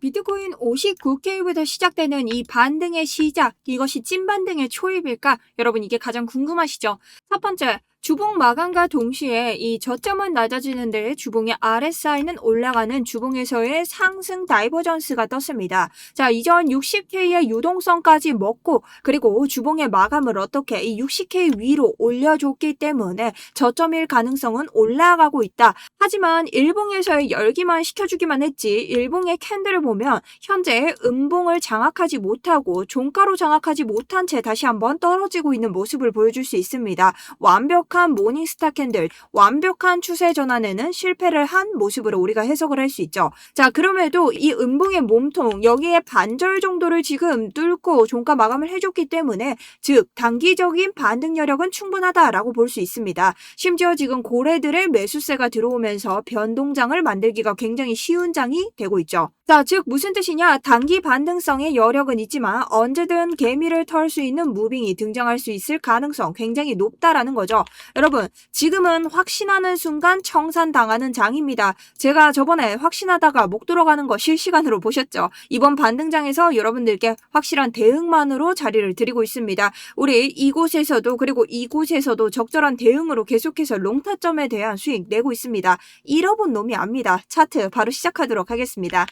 비트코인 59K부터 시작되는 이 반등의 시작, 이것이 찐 반등의 초입일까? 여러분 이게 가장 궁금하시죠? 첫 번째, 주봉 마감과 동시에 이 저점은 낮아지는데 주봉의 RSI는 올라가는 주봉에서의 상승 다이버전스가 떴습니다. 자, 이전 60K의 유동성까지 먹고 그리고 주봉의 마감을 어떻게 이 60K 위로 올려줬기 때문에 저점일 가능성은 올라가고 있다. 하지만 일봉에서의 열기만 시켜주기만 했지 일봉의 캔들을 보면 현재 음봉을 장악하지 못하고 종가로 장악하지 못한 채 다시 한번 떨어지고 있는 모습을 보여줄 수 있습니다. 완벽한 모닝스타 캔들, 완벽한 추세 전환에는 실패를 한 모습으로 우리가 해석을 할 수 있죠. 자, 그럼에도 이 음봉의 몸통 여기에 반절 정도를 지금 뚫고 종가 마감을 해줬기 때문에 즉 단기적인 반등 여력은 충분하다라고 볼 수 있습니다. 심지어 지금 고래들의 매수세가 들어오면서 변동장을 만들기가 굉장히 쉬운 장이 되고 있죠. 자, 즉 무슨 뜻이냐? 단기 반등성의 여력은 있지만 언제든 개미를 털 수 있는 무빙이 등장할 수 있을 가능성 굉장히 높다라는 거죠. 여러분, 지금은 확신하는 순간 청산당하는 장입니다. 제가 저번에 확신하다가 목 들어가는 거 실시간으로 보셨죠? 이번 반등장에서 여러분들께 확실한 대응만으로 자리를 드리고 있습니다. 우리 이곳에서도 그리고 이곳에서도 적절한 대응으로 계속해서 롱타점에 대한 수익 내고 있습니다. 잃어본 놈이 압니다. 차트 바로 시작하도록 하겠습니다.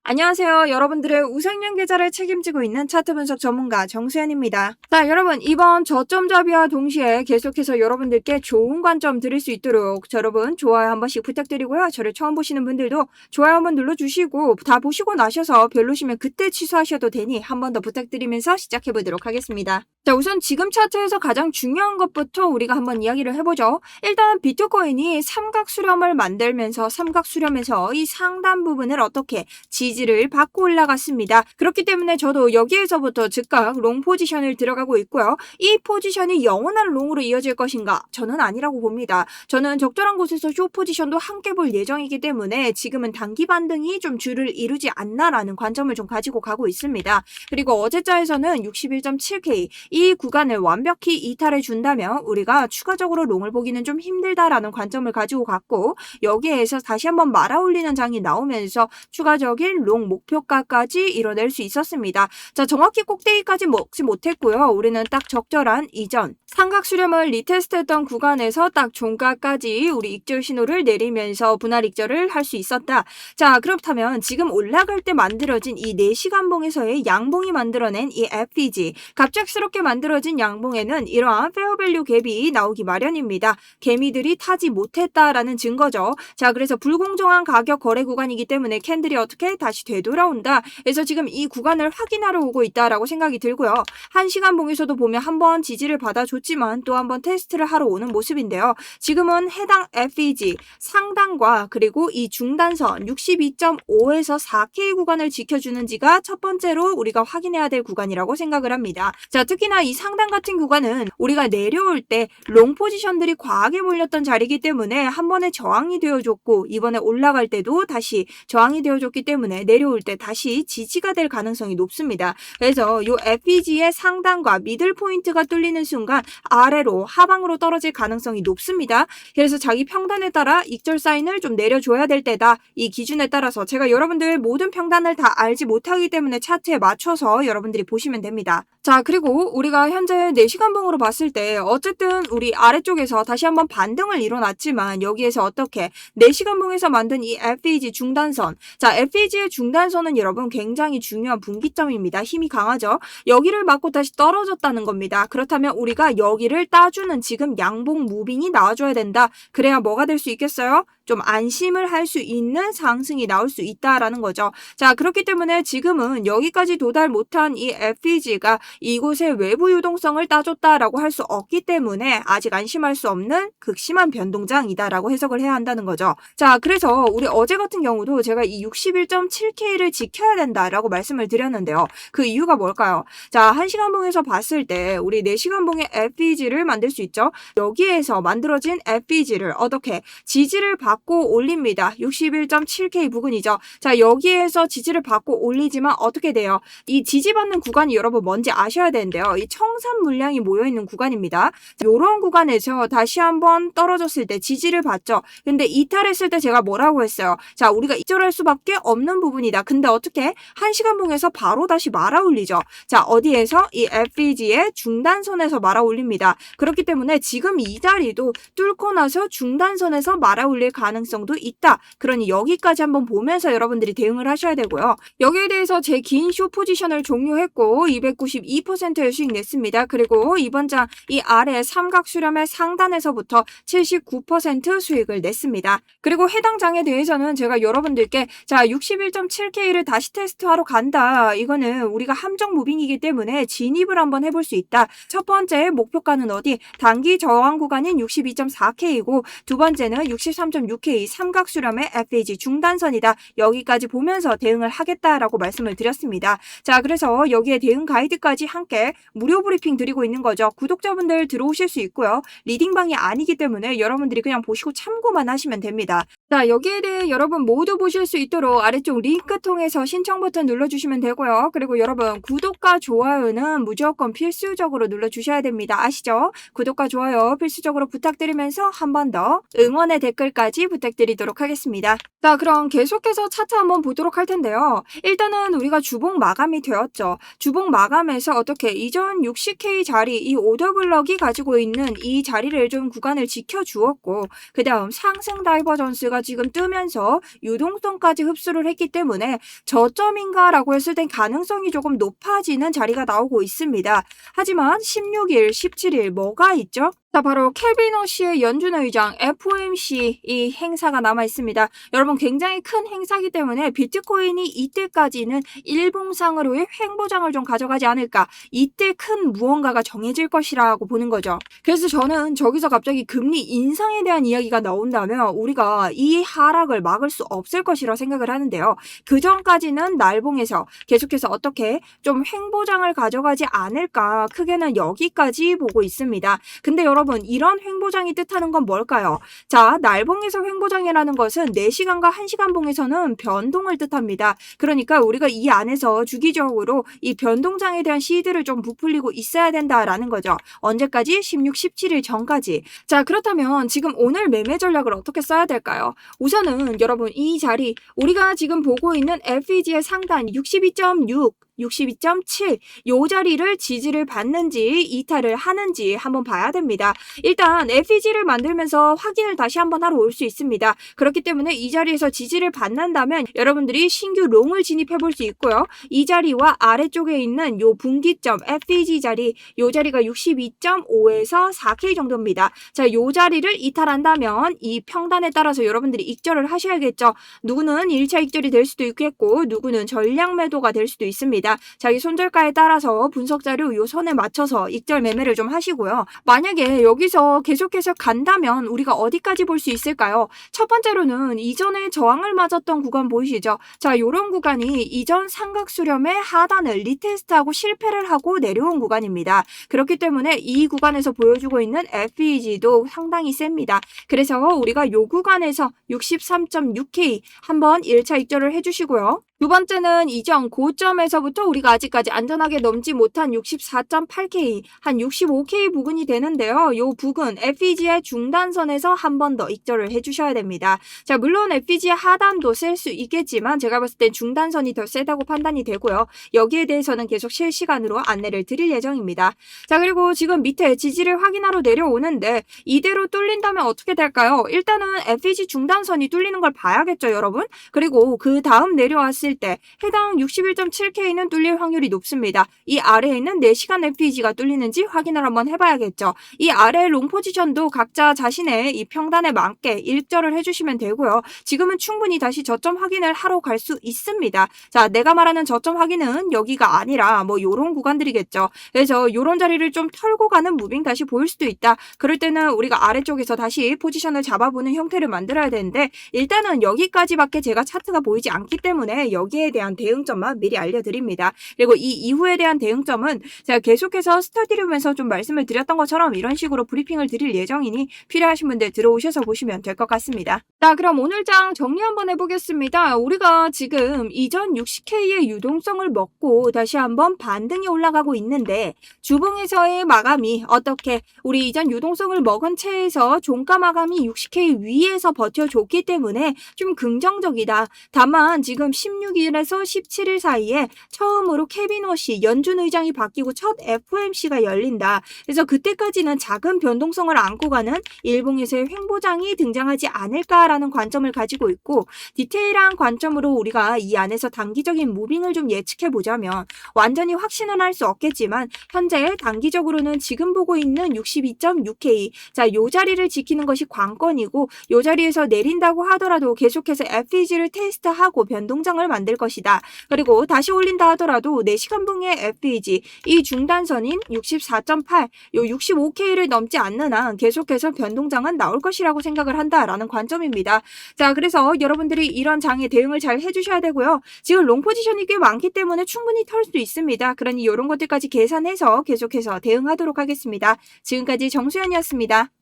안녕하세요. 여러분들의 우상향 계좌를 책임지고 있는 차트 분석 전문가 정수현입니다. 자, 여러분 이번 저점 잡이와 동시에 계속해서 여러분들께 좋은 관점 드릴 수 있도록 여러분 좋아요 한 번씩 부탁드리고요. 저를 처음 보시는 분들도 좋아요 한번 눌러주시고 다 보시고 나셔서 별로시면 그때 취소하셔도 되니 한 번 더 부탁드리면서 시작해보도록 하겠습니다. 자, 우선 지금 차트에서 가장 중요한 것부터 우리가 한번 이야기를 해보죠. 일단 비트코인이 삼각수렴을 만들면서 삼각수렴에서 이 상단 부분을 어떻게 지지를 받고 올라갔습니다. 그렇기 때문에 저도 여기에서부터 즉각 롱 포지션을 들어가고 있고요. 이 포지션이 영원한 롱으로 이어질 것인가? 저는 아니라고 봅니다. 저는 적절한 곳에서 숏 포지션도 함께 볼 예정이기 때문에 지금은 단기 반등이 좀 줄을 이루지 않나라는 관점을 좀 가지고 가고 있습니다. 그리고 어제자에서는 61.7K 이 구간을 완벽히 이탈해 준다면 우리가 추가적으로 롱을 보기는 좀 힘들다라는 관점을 가지고 갔고 여기에서 다시 한번 말아올리는 장이 나오면서 추가적인 롱 목표가까지 이뤄낼 수 있었습니다. 자, 정확히 꼭대기까지 먹지 못했고요. 우리는 딱 적절한 이전 삼각 수렴을 리테스트했던 구간에서 딱 종가까지 우리 익절 신호를 내리면서 분할 익절을 할 수 있었다. 자, 그렇다면 지금 올라갈 때 만들어진 이 4시간봉에서의 양봉이 만들어낸 이 FEG 갑작스럽게 만들어진 양봉에는 이러한 페어밸류 갭이 나오기 마련입니다. 개미들이 타지 못했다라는 증거죠. 자, 그래서 불공정한 가격 거래 구간이기 때문에 캔들이 어떻게 다시 되돌아온다. 그래서 지금 이 구간을 확인하러 오고 있다라고 생각이 들고요. 1시간 봉에서도 보면 한번 지지를 받아줬지만 또 한번 테스트를 하러 오는 모습인데요. 지금은 해당 FEG 상단과 그리고 이 중단선 62.5에서 4K 구간을 지켜주는지가 첫 번째로 우리가 확인해야 될 구간이라고 생각을 합니다. 자, 특히나 이 상단 같은 구간은 우리가 내려올 때 롱 포지션들이 과하게 몰렸던 자리이기 때문에 한 번에 저항이 되어줬고 이번에 올라갈 때도 다시 저항이 되어줬기 때문에 내려올 때 다시 지지가 될 가능성이 높습니다. 그래서 이 FEG의 상단과 미들 포인트가 뚫리는 순간 아래로 하방으로 떨어질 가능성이 높습니다. 그래서 자기 평단에 따라 익절 사인을 좀 내려줘야 될 때다. 이 기준에 따라서 제가 여러분들 모든 평단을 다 알지 못하기 때문에 차트에 맞춰서 여러분들이 보시면 됩니다. 자, 그리고 우리가 현재 4시간 봉으로 봤을 때 어쨌든 우리 아래쪽에서 다시 한번 반등을 이뤄놨지만 여기에서 어떻게 4시간 봉에서 만든 이 FEG 중단선, 자, FEG의 중단선은 여러분 굉장히 중요한 분기점입니다. 힘이 강하죠. 여기를 맞고 다시 떨어졌다는 겁니다. 그렇다면 우리가 여기를 따주는 지금 양봉 무빙이 나와줘야 된다. 그래야 뭐가 될 수 있겠어요? 좀 안심을 할 수 있는 상승이 나올 수 있다라는 거죠. 자, 그렇기 때문에 지금은 여기까지 도달 못한 이 FEG가 이곳의 외부 유동성을 따줬다라고 할 수 없기 때문에 아직 안심할 수 없는 극심한 변동장이다라고 해석을 해야 한다는 거죠. 자, 그래서 우리 어제 같은 경우도 제가 이 61.7K를 지켜야 된다라고 말씀을 드렸는데요. 그 이유가 뭘까요? 자, 1시간 봉에서 봤을 때 우리 4시간 봉의 FEG를 만들 수 있죠. 여기에서 만들어진 FEG를 어떻게 지지를 받고 받고 올립니다. 61.7K 부근이죠. 자, 여기에서 지지를 받고 올리지만 어떻게 돼요? 이 지지받는 구간이 여러분 뭔지 아셔야 되는데요. 이 청산 물량이 모여있는 구간입니다. 이런 구간에서 다시 한번 떨어졌을 때 지지를 받죠. 근데 이탈했을 때 제가 뭐라고 했어요? 자, 우리가 이절할 수밖에 없는 부분이다. 근데 어떻게? 1시간 봉에서 바로 다시 말아 올리죠. 자, 어디에서? 이 FEG의 중단선에서 말아 올립니다. 그렇기 때문에 지금 이 자리도 뚫고 나서 중단선에서 말아 올릴 가능성도 있다. 그러니 여기까지 한번 보면서 여러분들이 대응을 하셔야 되고요. 여기에 대해서 제 긴 숏 포지션을 종료했고 292%의 수익 냈습니다. 그리고 이번 장 이 아래 삼각 수렴의 상단에서부터 79% 수익을 냈습니다. 그리고 해당 장에 대해서는 제가 여러분들께 자 61.7K를 다시 테스트하러 간다. 이거는 우리가 함정 무빙이기 때문에 진입을 한번 해볼 수 있다. 첫 번째 목표가는 어디? 단기 저항 구간인 62.4K이고 두 번째는 63.6K 삼각 수렴의 FEG 중단선이다. 여기까지 보면서 대응을 하겠다라고 말씀을 드렸습니다. 자, 그래서 여기에 대응 가이드까지 함께 무료 브리핑 드리고 있는 거죠. 구독자분들 들어오실 수 있고요. 리딩방이 아니기 때문에 여러분들이 그냥 보시고 참고만 하시면 됩니다. 자, 여기에 대해 여러분 모두 보실 수 있도록 아래쪽 링크 통해서 신청 버튼 눌러주시면 되고요. 그리고 여러분 구독과 좋아요는 무조건 필수적으로 눌러주셔야 됩니다. 아시죠? 구독과 좋아요 필수적으로 부탁드리면서 한 번 더 응원의 댓글까지 부탁드리도록 하겠습니다. 자, 그럼 계속해서 차트 한번 보도록 할 텐데요. 일단은 우리가 주봉 마감이 되었죠. 주봉 마감에서 어떻게 이전 60K 자리 이 오더블럭이 가지고 있는 이 자리를 좀 구간을 지켜주었고 그 다음 상승 다이버전스가 지금 뜨면서 유동성까지 흡수를 했기 때문에 저점인가 라고 했을 땐 가능성이 조금 높아지는 자리가 나오고 있습니다. 하지만 16일, 17일 뭐가 있죠? 자, 바로 켈빈 허쉬의 연준 의장 FOMC 이 행사가 남아 있습니다. 여러분 굉장히 큰 행사이기 때문에 비트코인이 이때까지는 일봉상으로의 횡보장을 좀 가져가지 않을까. 이때 큰 무언가가 정해질 것이라고 보는 거죠. 그래서 저는 저기서 갑자기 금리 인상에 대한 이야기가 나온다면 우리가 이 하락을 막을 수 없을 것이라 생각을 하는데요. 그 전까지는 날봉에서 계속해서 어떻게 좀 횡보장을 가져가지 않을까. 크게는 여기까지 보고 있습니다. 근데 여러분 이런 횡보장이 뜻하는 건 뭘까요? 자, 날봉에서 횡보장이라는 것은 4시간과 1시간 봉에서는 변동을 뜻합니다. 그러니까 우리가 이 안에서 주기적으로 이 변동장에 대한 시드를 좀 부풀리고 있어야 된다라는 거죠. 언제까지? 16, 17일 전까지. 자, 그렇다면 지금 오늘 매매 전략을 어떻게 써야 될까요? 우선은 여러분 이 자리 우리가 지금 보고 있는 FEG의 상단 62.6 62.7 요 자리를 지지를 받는지 이탈을 하는지 한번 봐야 됩니다. 일단 FEG를 만들면서 확인을 다시 한번 하러 올 수 있습니다. 그렇기 때문에 이 자리에서 지지를 받는다면 여러분들이 신규 롱을 진입해 볼 수 있고요. 이 자리와 아래쪽에 있는 요 분기점 FEG 자리 요 자리가 62.5에서 4K 정도입니다. 자, 요 자리를 이탈한다면 이 평단에 따라서 여러분들이 익절을 하셔야겠죠. 누구는 1차 익절이 될 수도 있겠고 누구는 전량 매도가 될 수도 있습니다. 자기 손절가에 따라서 분석자료 요 선에 맞춰서 익절 매매를 좀 하시고요. 만약에 여기서 계속해서 간다면 우리가 어디까지 볼 수 있을까요? 첫 번째로는 이전에 저항을 맞았던 구간 보이시죠? 자, 요런 구간이 이전 삼각 수렴의 하단을 리테스트하고 실패를 하고 내려온 구간입니다. 그렇기 때문에 이 구간에서 보여주고 있는 FEG도 상당히 셉니다. 그래서 우리가 요 구간에서 63.6K 한번 1차 익절을 해주시고요. 두 번째는 이전 고점에서부터 우리가 아직까지 안전하게 넘지 못한 64.8K, 한 65K 부근이 되는데요. 요 부근 FEG의 중단선에서 한 번 더 익절을 해주셔야 됩니다. 자, 물론 FEG의 하단도 셀 수 있겠지만 제가 봤을 땐 중단선이 더 세다고 판단이 되고요. 여기에 대해서는 계속 실시간으로 안내를 드릴 예정입니다. 자, 그리고 지금 밑에 지지를 확인하러 내려오는데 이대로 뚫린다면 어떻게 될까요? 일단은 FEG 중단선이 뚫리는 걸 봐야겠죠, 여러분? 그리고 그 다음 내려왔을 때 해당 61.7K는 뚫릴 확률이 높습니다. 이 아래에 있는 4시간 FEG가 뚫리는지 확인을 한번 해봐야겠죠. 이 아래 롱 포지션도 각자 자신의 이 평단에 맞게 일절을 해주시면 되고요. 지금은 충분히 다시 저점 확인을 하러 갈 수 있습니다. 자, 내가 말하는 저점 확인은 여기가 아니라 뭐 요런 구간들이겠죠. 그래서 요런 자리를 좀 털고 가는 무빙 다시 보일 수도 있다. 그럴 때는 우리가 아래쪽에서 다시 포지션을 잡아보는 형태를 만들어야 되는데 일단은 여기까지밖에 제가 차트가 보이지 않기 때문에 여기에 대한 대응점만 미리 알려드립니다. 그리고 이 이후에 대한 대응점은 제가 계속해서 스터디룸에서 좀 말씀을 드렸던 것처럼 이런 식으로 브리핑을 드릴 예정이니 필요하신 분들 들어오셔서 보시면 될 것 같습니다. 자, 그럼 오늘 장 정리 한번 해보겠습니다. 우리가 지금 이전 60K의 유동성을 먹고 다시 한번 반등이 올라가고 있는데 주봉에서의 마감이 어떻게 우리 이전 유동성을 먹은 채에서 종가 마감이 60K 위에서 버텨줬기 때문에 좀 긍정적이다. 다만 지금 16일에서 17일 사이에 처음으로 케빈 워시 연준 의장이 바뀌고 첫 FOMC가 열린다. 그래서 그때까지는 작은 변동성을 안고 가는 일봉에서의 횡보장이 등장하지 않을까라는 관점을 가지고 있고 디테일한 관점으로 우리가 이 안에서 단기적인 무빙을 좀 예측해 보자면 완전히 확신은 할 수 없겠지만 현재 단기적으로는 지금 보고 있는 62.6K 자, 요 자리를 지키는 것이 관건이고 요 자리에서 내린다고 하더라도 계속해서 FEG를 테스트하고 변동장을 만들 것이다. 그리고 다시 올린다 하더라도 4시간 분의 FEG 이 중단선인 64.8 요 65K를 넘지 않는 한 계속해서 변동장은 나올 것이라고 생각을 한다라는 관점입니다. 자, 그래서 여러분들이 이런 장에 대응을 잘 해주셔야 되고요. 지금 롱 포지션이 꽤 많기 때문에 충분히 털 수 있습니다. 그러니 이런 것들까지 계산해서 계속해서 대응하도록 하겠습니다. 지금까지 정수연이었습니다.